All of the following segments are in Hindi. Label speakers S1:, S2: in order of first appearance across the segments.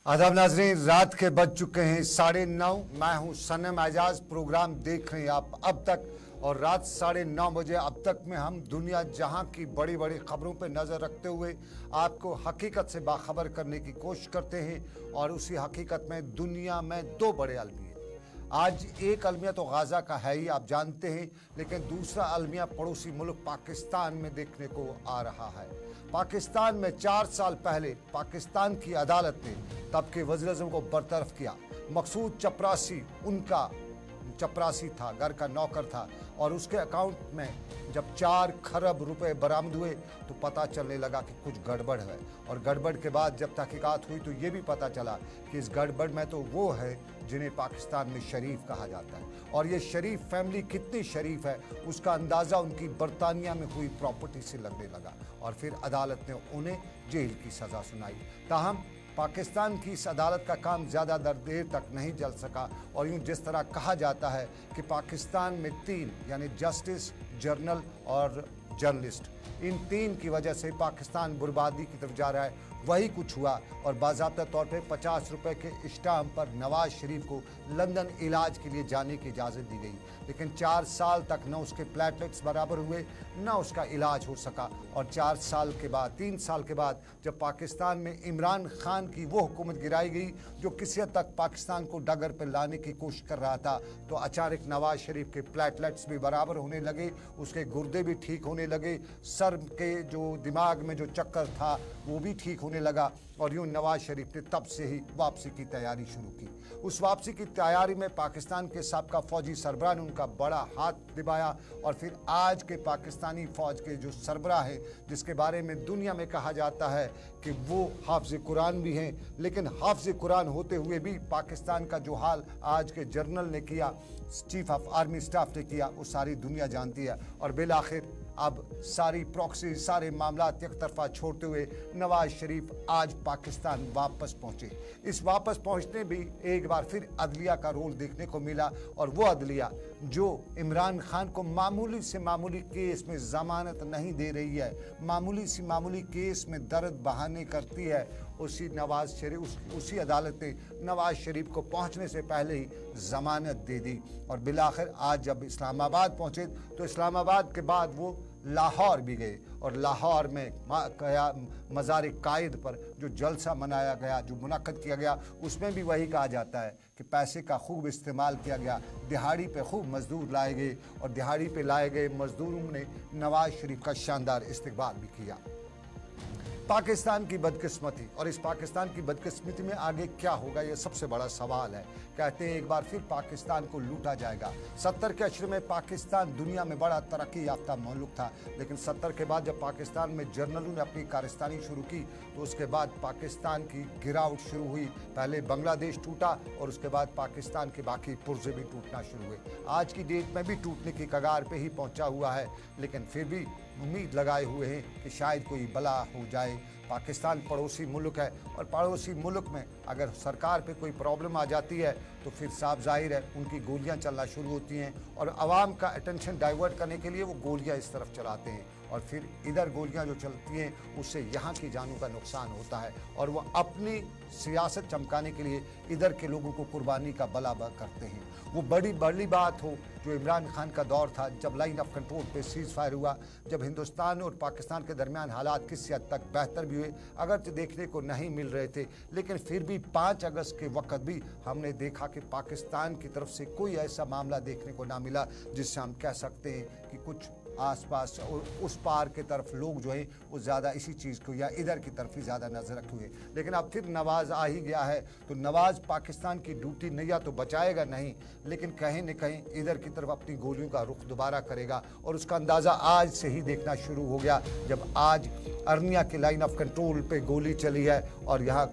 S1: आदाब नाज़रीन, रात के बज चुके हैं 9:30। मैं हूं सनम एजाज। प्रोग्राम देख रहे हैं आप अब तक, और रात 9:30 बजे अब तक में हम दुनिया जहां की बड़ी बड़ी खबरों पर नज़र रखते हुए आपको हकीकत से बाखबर करने की कोशिश करते हैं। और उसी हकीकत में दुनिया में दो बड़े अलमिया, आज एक अलमिया तो गाज़ा का है ही, आप जानते हैं, लेकिन दूसरा अलमिया पड़ोसी मुल्क पाकिस्तान में देखने को आ रहा है। पाकिस्तान में 4 साल पहले पाकिस्तान की अदालत ने तब के वज़ीर-ए-आज़म को बरतरफ किया। मकसूद चपरासी उनका चपरासी था, घर का नौकर था, और उसके अकाउंट में जब 4 खरब रुपए बरामद हुए तो पता चलने लगा कि कुछ गड़बड़ है। और गड़बड़ के बाद जब तहकीकात हुई तो ये भी पता चला कि इस गड़बड़ में तो वो है जिन्हें पाकिस्तान में शरीफ कहा जाता है। और ये शरीफ फैमिली कितनी शरीफ है उसका अंदाज़ा उनकी बरतानिया में हुई प्रॉपर्टी से लगने लगा, और फिर अदालत ने उन्हें जेल की सज़ा सुनाई। ताहम पाकिस्तान की इस अदालत का काम ज़्यादा देर तक नहीं चल सका, और यूँ जिस तरह कहा जाता है कि पाकिस्तान में 3 यानी जस्टिस, जर्नल और जर्नलिस्ट, इन 3 की वजह से पाकिस्तान बर्बादी की तरफ जा रहा है, वही कुछ हुआ। और बाज़ाब्ता तौर पे 50 रुपए के स्टाम्प पर नवाज शरीफ को लंदन इलाज के लिए जाने की इजाज़त दी गई, लेकिन 4 साल तक न उसके प्लेटलेट्स बराबर हुए न उसका इलाज हो सका। और 4 साल के बाद, 3 साल के बाद जब पाकिस्तान में इमरान खान की वो हुकूमत गिराई गई जो किसी हद तक पाकिस्तान को डगर पर लाने की कोशिश कर रहा था, तो अचानक नवाज शरीफ के प्लेटलेट्स भी बराबर होने लगे, उसके गुर्दे भी ठीक होने लगे, सर के जो दिमाग में जो चक्कर था वो भी ठीक होने लगा। और यूँ नवाज शरीफ ने तब से ही वापसी की तैयारी शुरू की। उस वापसी की तैयारी में पाकिस्तान के साबका फौजी सरबराह ने उनका बड़ा हाथ निभाया। और फिर आज के पाकिस्तानी फ़ौज के जो सरबराह हैं, जिसके बारे में दुनिया में कहा जाता है कि वो हाफ़िज़ कुरान भी हैं, लेकिन हाफ़िज़ कुरान होते हुए भी पाकिस्तान का जो हाल आज के जनरल ने किया, चीफ ऑफ आर्मी स्टाफ ने किया, वो सारी दुनिया जानती है। और बिलाखिर अब सारी प्रॉक्सी, सारे मामला एक तरफा छोड़ते हुए नवाज शरीफ आज पाकिस्तान वापस पहुंचे। इस वापस पहुंचने भी एक बार फिर अदलिया का रोल देखने को मिला, और वो अदलिया जो इमरान खान को मामूली से मामूली केस में ज़मानत नहीं दे रही है, मामूली से मामूली केस में दर्द बहाने करती है, उसी अदालत ने नवाज शरीफ को पहुंचने से पहले ही ज़मानत दे दी। और बिलाखिर आज जब इस्लामाबाद पहुंचे तो इस्लामाबाद के बाद वो लाहौर भी गए, और लाहौर में मज़ार कायद पर जो जलसा मनाया गया, जो मुनक़्क़द किया गया, उसमें भी वही कहा जाता है कि पैसे का खूब इस्तेमाल किया गया, दिहाड़ी पे खूब मज़दूर लाए गए, और दिहाड़ी पे लाए गए मज़दूरों ने नवाज शरीफ का शानदार इस्तकबाल भी किया। पाकिस्तान की बदकिस्मती, और इस पाकिस्तान की बदकिस्मती में आगे क्या होगा ये सबसे बड़ा सवाल है। कहते हैं एक बार फिर पाकिस्तान को लूटा जाएगा। 70 के अशरे में पाकिस्तान दुनिया में बड़ा तरक्की याफ्ता मुल्क था, लेकिन 70 के बाद जब पाकिस्तान में जर्नलों ने अपनी कारस्तानी शुरू की तो उसके बाद पाकिस्तान की गिरावट शुरू हुई। पहले बांग्लादेश टूटा और उसके बाद पाकिस्तान के बाकी पुर्जे भी टूटना शुरू हुए। आज की डेट में भी टूटने की कगार पे ही पहुंचा हुआ है, लेकिन फिर भी उम्मीद लगाए हुए हैं कि शायद कोई बला हो जाए। पाकिस्तान पड़ोसी मुल्क है, और पड़ोसी मुल्क में अगर सरकार पे कोई प्रॉब्लम आ जाती है तो फिर साफ जाहिर है उनकी गोलियां चलना शुरू होती हैं, और आवाम का अटेंशन डाइवर्ट करने के लिए वो गोलियां इस तरफ चलाते हैं, और फिर इधर गोलियां जो चलती हैं उससे यहाँ की जानों का नुकसान होता है, और वो अपनी सियासत चमकाने के लिए इधर के लोगों को कुर्बानी का बलाबा करते हैं। वो बड़ी बात हो जो इमरान खान का दौर था, जब लाइन ऑफ कंट्रोल पे सीज़ फायर हुआ, जब हिंदुस्तान और पाकिस्तान के दरमियान हालात किसी हद तक बेहतर भी हुए, अगर तो देखने को नहीं मिल रहे थे, लेकिन फिर भी 5 अगस्त के वक्त भी हमने देखा कि पाकिस्तान की तरफ से कोई ऐसा मामला देखने को ना मिला जिससे हम कह सकते हैं कि कुछ आसपास और उस पार के तरफ लोग जो है वो ज़्यादा इसी चीज़ को या इधर की तरफ ही ज़्यादा नज़र रखे हुए। लेकिन अब फिर नवाज आ ही गया है, तो नवाज पाकिस्तान की ड्यूटी नैया तो बचाएगा नहीं, लेकिन कहीं न कहीं इधर की तरफ अपनी गोलियों का रुख दोबारा करेगा। और उसका अंदाज़ा आज से ही देखना शुरू हो गया, जब आज अर्निया के लाइन ऑफ कंट्रोल पे गोली चली है, और यहाँ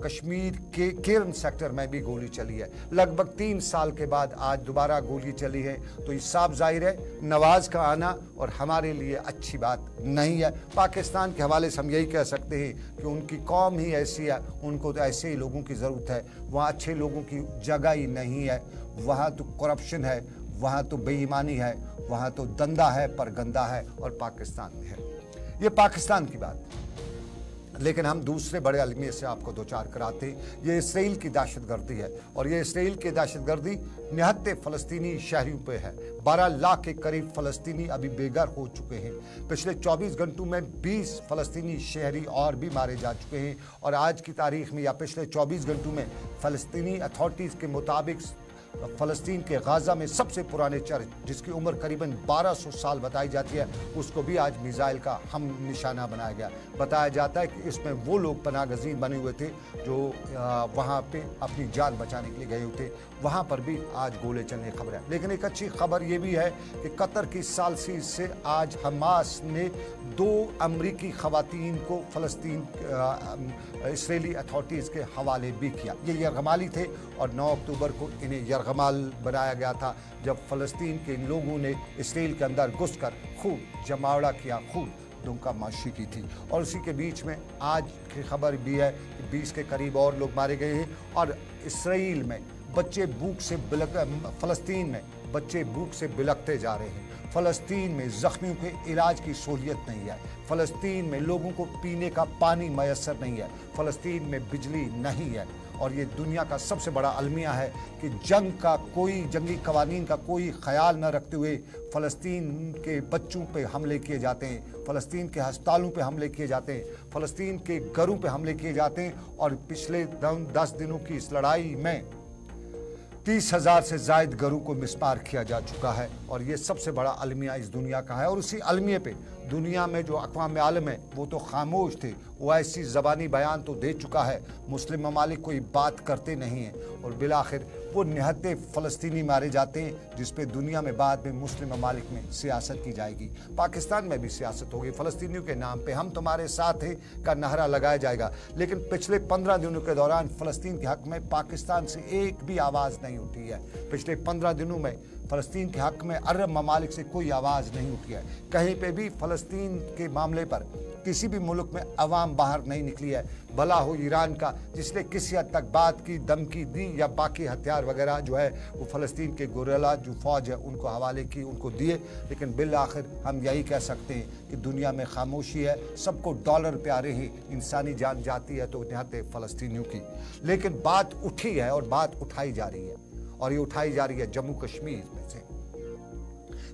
S1: कश्मीर के केरन सेक्टर में भी गोली चली है। लगभग 3 साल के बाद आज दोबारा गोली चली है, तो ये साफ जाहिर है नवाज का आना और हमारे लिए अच्छी बात नहीं है। पाकिस्तान के हवाले से हम यही कह सकते हैं कि उनकी कौम ही ऐसी है, उनको तो ऐसे ही लोगों की ज़रूरत है। वहाँ अच्छे लोगों की जगह ही नहीं है, वहाँ तो करप्शन है, वहाँ तो बेईमानी है, वहाँ तो दंदा है पर गंदा है, और पाकिस्तान में है। ये पाकिस्तान की बात। लेकिन हम दूसरे बड़े अलमिया से आपको दो चार कराते हैं। ये इसराइल की दहशतगर्दी है और ये इसराइल की दहशतगर्दी निहत्ते फ़लस्तीनी शहरियों पे है। 12 लाख के करीब फ़लस्तीनी अभी बेघर हो चुके हैं। पिछले 24 घंटों में 20 फ़लस्तीनी शहरी और भी मारे जा चुके हैं और आज की तारीख में या पिछले 24 घंटों में फ़लस्तीनी अथॉरिटीज़ के मुताबिक फ़लस्तीन के गाज़ा में सबसे पुराने चर्च, जिसकी उम्र करीबन 1200 साल बताई जाती है, उसको भी आज मिसाइल का हम निशाना बनाया गया। बताया जाता है कि इसमें वो लोग पनाह गज़ीर बने हुए थे जो वहाँ पे अपनी जान बचाने के लिए गए हुए थे, वहाँ पर भी आज गोले चलने की खबर है। लेकिन एक अच्छी खबर ये भी है कि कतर की सालसी से आज हमास ने 2 अमरीकी ख़वातीन को फ़लस्तीन इसराइली अथॉरिटीज़ के हवाले भी किया। ये यरगमाली थे और 9 अक्टूबर को इन्हें यरगमाल बनाया गया था, जब फ़लस्तीन के लोगों ने इसराइल के अंदर घुसकर खूब जमावड़ा किया, खूब दुमका माशी की थी। और उसी के बीच में आज की खबर भी है कि 20 के करीब और लोग मारे गए हैं और इसराइल में बच्चे भूख से फ़लस्तीन में बच्चे भूख से बिलखते जा रहे हैं। फ़लस्तीन में ज़ख्मियों के इलाज की सहूलियत नहीं है। फ़लस्तीन में लोगों को पीने का पानी मैसर नहीं है। फ़लस्तीन में बिजली नहीं है। और ये दुनिया का सबसे बड़ा अलमिया है कि जंगी कवानीन का कोई ख्याल न रखते हुए फ़लस्तीन के बच्चों पे हमले किए जाते हैं, फ़लस्तीन के अस्पतालों पे हमले किए जाते हैं, फ़लस्तीन के घरों पे हमले किए जाते हैं। और पिछले 10 दिनों की इस लड़ाई में 30,000 से ज़ायद घरों को मिसमार किया जा चुका है। और ये सबसे बड़ा अलमिया इस दुनिया का है। और उसी अलमिया पे दुनिया में जो अक़वाम आलम है वो तो खामोश थे, वो ऐसी ज़बानी बयान तो दे चुका है, मुस्लिम ममालिक कोई बात करते नहीं हैं और बिलाखिर वो निहत्ते फ़लस्तीनी मारे जाते हैं, जिस पे दुनिया में बाद में मुस्लिम ममालिक में सियासत की जाएगी। पाकिस्तान में भी सियासत होगी, फ़लस्तीनियों के नाम पे हम तुम्हारे साथ हैं का नारा लगाया जाएगा। लेकिन पिछले 15 दिनों के दौरान फ़लस्तीन के हक़ में पाकिस्तान से एक भी आवाज़ नहीं उठी है। पिछले 15 दिनों में फ़लस्तीन के हक़ में अरब ममालिक से कोई आवाज़ नहीं उठी है। कहीं पे भी फ़लस्तीन के मामले पर किसी भी मुल्क में अवाम बाहर नहीं निकली है, भला हो ईरान का, जिसने किसी हद तक बात की, धमकी दी या बाकी हथियार वगैरह जो है वो फ़लस्तीन के गुरिल्ला जो फ़ौज है उनको हवाले की, उनको दिए। लेकिन बिल आखिर हम यही कह सकते हैं कि दुनिया में खामोशी है, सबको डॉलर प्यारे हैं, इंसानी जान जाती है तो निहत्ते फ़लस्तीनियों की। लेकिन बात उठी है और बात उठाई जा रही है और ये उठाई जा रही है जम्मू कश्मीर में से।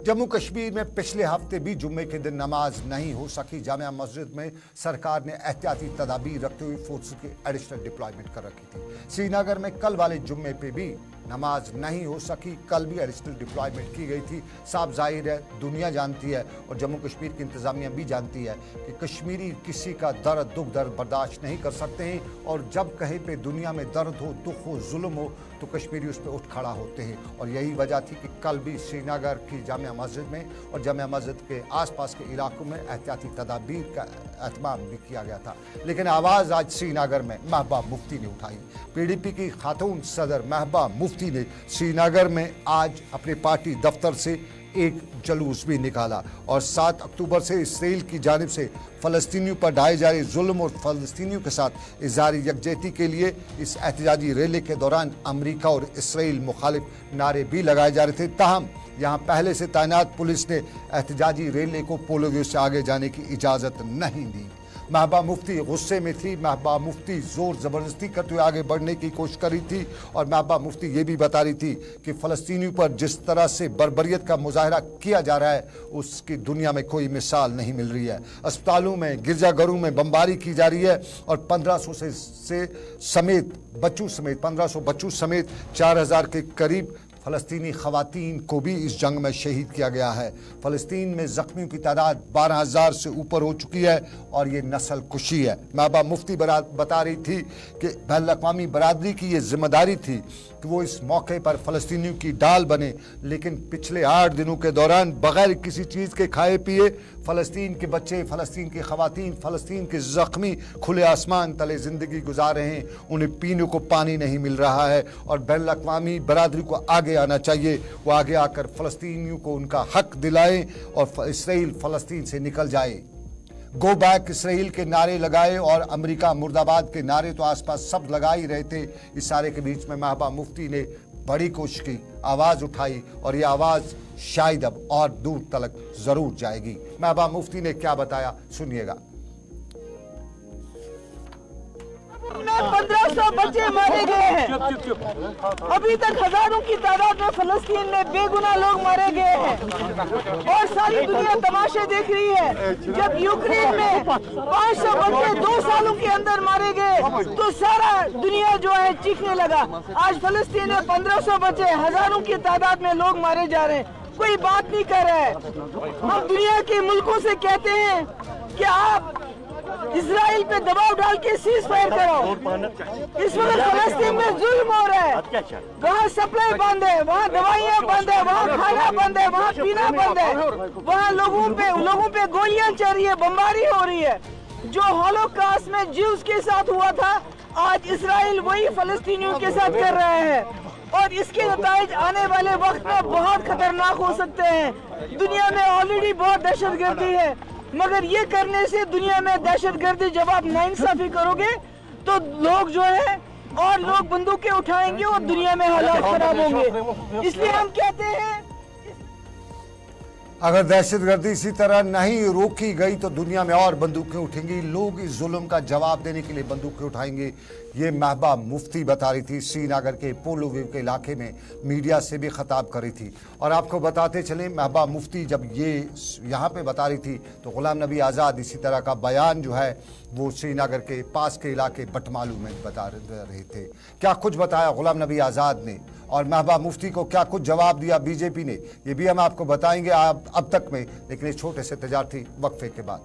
S1: जम्मू कश्मीर में पिछले हफ्ते भी जुम्मे के दिन नमाज नहीं हो सकी। जामिया मस्जिद में सरकार ने एहतियाती तदाबीर रखते हुए फोर्स की एडिशनल डिप्लॉयमेंट कर रखी थी। श्रीनगर में कल वाले जुम्मे पे भी नमाज नहीं हो सकी, कल भी एडिशनल डिप्लॉयमेंट की गई थी। साफ जाहिर है, दुनिया जानती है और जम्मू कश्मीर की इंतज़ामिया भी जानती है कि कश्मीरी किसी का दर्द दुख दर्द बर्दाश्त नहीं कर सकते हैं और जब कहीं पे दुनिया में दर्द हो, दुख हो, जुल्म हो तो कश्मीरी उस पर उठ खड़ा होते हैं। और यही वजह थी कि कल भी श्रीनगर की जामिया मस्जिद में और जामिया मस्जिद के आसपास के इलाकों में एहतियाती तदाबीर का एहतमाम भी किया गया था। लेकिन आवाज़ आज श्रीनगर में महबूबा मुफ्ती ने उठाई। PDP की खातून सदर महबूबा मुफ्ती ने श्रीनगर में आज अपने पार्टी दफ्तर से एक जलूस भी निकाला और 7 अक्टूबर से इसराइल की जानिब से फ़लस्तीनियों पर ढाए जा रहे जुल्म और फ़लस्तीनियों के साथ इज़हार यकजहती के लिए इस एहतजाजी रैली के दौरान अमेरिका और इसराइल मुखालिफ नारे भी लगाए जा रहे थे। ताहम यहाँ पहले से तैनात पुलिस ने एहतजाजी रैली को पोलो से आगे जाने की इजाज़त नहीं दी। महबूबा मुफ्ती गुस्से में थी। महबूबा मुफ्ती ज़ोर ज़बरदस्ती करते हुए आगे बढ़ने की कोशिश कर रही थी और महबूबा मुफ्ती ये भी बता रही थी कि फ़लस्तीनियों पर जिस तरह से बर्बरियत का मुजाहरा किया जा रहा है उसकी दुनिया में कोई मिसाल नहीं मिल रही है। अस्पतालों में, गिरजाघरों में बमबारी की जा रही है और 1500 से समेत बच्चों समेत 1500 बच्चों समेत 4000 के करीब फ़लस्तीनी ख़वातीन को भी इस जंग में शहीद किया गया है। फ़लस्तीन में ज़ख्मियों की तादाद 12,000 से ऊपर हो चुकी है और ये नस्ल कुशी है। महबूबा मुफ्ती बता रही थी कि बैनुल-अक़वामी बरादरी की ये जिम्मेदारी थी कि वो इस मौके पर फ़लस्तीनियों की ढाल बने। लेकिन पिछले 8 दिनों के दौरान बग़ैर किसी चीज़ के खाए पिए फ़लस्तीन के बच्चे, फ़लस्तीन की ख़वातीन, फ़लस्तीन के ज़ख्मी खुले आसमान तले ज़िंदगी गुजार रहे हैं। उन्हें पीने को पानी नहीं मिल रहा है और बैनुल-अक़वामी बरादरी को आगे आना चाहिए। वो आगे आकर फ़लस्तीनियों को उनका हक दिलाएं और इसराइल फ़लस्तीन से निकल जाए। गो बैक इसराइल के नारे लगाए और अमेरिका मुर्दाबाद के नारे तो आसपास सब लगा ही रहे थे। इस सारे के बीच में महबूबा मुफ्ती ने बड़ी कोशिश की, आवाज़ उठाई और ये आवाज़ शायद अब और दूर तक ज़रूर जाएगी। महबूबा मुफ्ती ने क्या बताया, सुनिएगा।
S2: में 1500 बच्चे मारे गए हैं। अभी तक हजारों की तादाद में फलस्तीन में बेगुनाह लोग मारे गए हैं और सारी दुनिया तमाशे देख रही है। जब यूक्रेन में 500 बच्चे 2 सालों के अंदर मारे गए तो सारा दुनिया जो है चीखने लगा। आज फलस्तीन में 1500 बच्चे, हजारों की तादाद में लोग मारे जा रहे हैं, कोई बात नहीं कर रहा है। हम दुनिया के मुल्कों से कहते हैं कि आप इजराइल पे दबाव डाल के सीज फायर करो। इस वक्त फलस्तीन में जुल्म हो रहा है, वहाँ सप्लाई बंद है, वहाँ दवाइयाँ बंद है, वहाँ खाना बंद है, वहाँ पीना बंद है, वहाँ लोगों पे गोलियां चल रही है, बमबारी हो रही है। जो हॉलोकॉस्ट में ज्यूज के साथ हुआ था, आज इजराइल वही फलस्तीनियों के साथ कर रहा है और इसके नतीजे आने वाले वक्त में बहुत खतरनाक हो सकते हैं। दुनिया में ऑलरेडी बहुत दहशतगर्दी है, मगर ये करने से दुनिया में दहशतगर्दी जब आप नाइंसाफी करोगे तो लोग जो है और लोग बंदूकें उठाएंगे और दुनिया में हालात खराब होंगे। इसलिए हम कहते हैं
S1: अगर दहशतगर्दी इसी तरह नहीं रोकी गई तो दुनिया में और बंदूकें उठेंगी, लोग इस जुल्म का जवाब देने के लिए बंदूकें उठाएंगे। ये महबूबा मुफ्ती बता रही थी, श्रीनगर के पोलोविव के इलाके में मीडिया से भी खिताब कर रही थी। और आपको बताते चलें, महबूबा मुफ्ती जब ये यहाँ पे बता रही थी तो गुलाम नबी आज़ाद इसी तरह का बयान जो है वो श्रीनगर के पास के इलाके बटमालू में बता रहे थे। क्या कुछ बताया गुलाम नबी आज़ाद ने और महबूबा मुफ्ती को क्या कुछ जवाब दिया बीजेपी ने, ये भी हम आपको बताएंगे अब तक में, लेकिन इस छोटे से तजारती वक्फे के बाद।